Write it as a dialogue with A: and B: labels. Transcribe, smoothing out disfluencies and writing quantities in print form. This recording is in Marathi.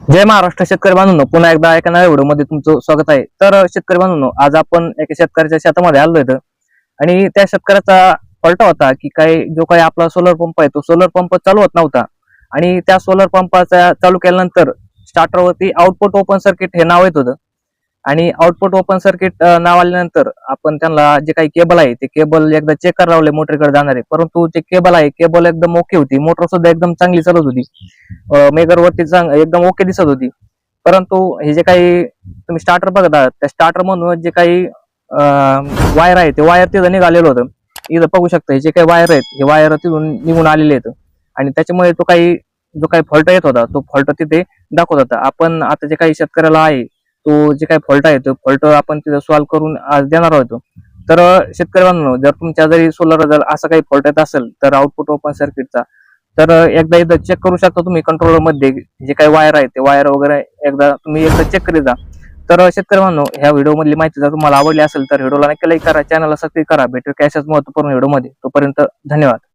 A: जय महाराष्ट्र शेतकरी बांधवांनो, पुन्हा एकदा एका नव्या व्हिडिओमध्ये तुमचं स्वागत आहे. तर शेतकरी बांधवांनो, आज आपण एका शेतकऱ्याच्या शेतामध्ये आलोय आणि त्या शेतकऱ्याचा फॉल्ट होता की जो काही आपला सोलर पंप आहे तो सोलर पंप चालू होत नव्हता. आणि त्या सोलर पंपाचा चालू केल्यानंतर स्टार्टरवरती आउटपुट ओपन सर्किट हे नाव येत होतं. आणि आउटपुट ओपन सर्किट नाव आल्यानंतर आपण त्यांना जे काही केबल आहे ते केबल एकदा चेक करायला लावले मोटरकडे जाणारे, परंतु जे केबल आहे केबल एकदम ओके होती, मोटर सुद्धा एकदम चांगली चालत होती, मेगरवरती एकदम ओके दिसत होती. परंतु हे जे काही तुम्ही स्टार्टर बघत आहात त्या स्टार्टर म्हणून जे काही वायर आहे ते वायर तिथं निघालेलं होतं. इथं बघू शकता हे जे काही वायर आहेत हे वायर तिथून निघून आलेले आहेत आणि त्याच्यामुळे जो काही फॉल्ट येत होता तो फॉल्ट तिथे दाखवत होता. आपण आता जे काही शेतकऱ्याला आहे तो जे काही फॉल्ट आहे तो फॉल्ट आपण तिथे सॉल्व्ह करून आज देणार आहोत. तर शेतकऱ्यांनो, जर तुमच्या जरी सोलर जर असा काही फॉल्ट येत असेल तर आउटपुट ओपन सर्किटचा, तर एकदा इथं चेक करू शकता तुम्ही. कंट्रोलर मध्ये जे काही वायर आहे ते वायर वगैरे एकदा चेक करीत जा. तर शेतकरी बांधवांनो, ह्या व्हिडिओ मधली माहिती जर तुम्हाला आवडली असेल तर व्हिडिओला नक्की लाईक करा, चॅनलला सबस्क्राईब करा. भेटू अशाच महत्त्वपूर्ण व्हिडिओ मध्ये. तोपर्यंत धन्यवाद.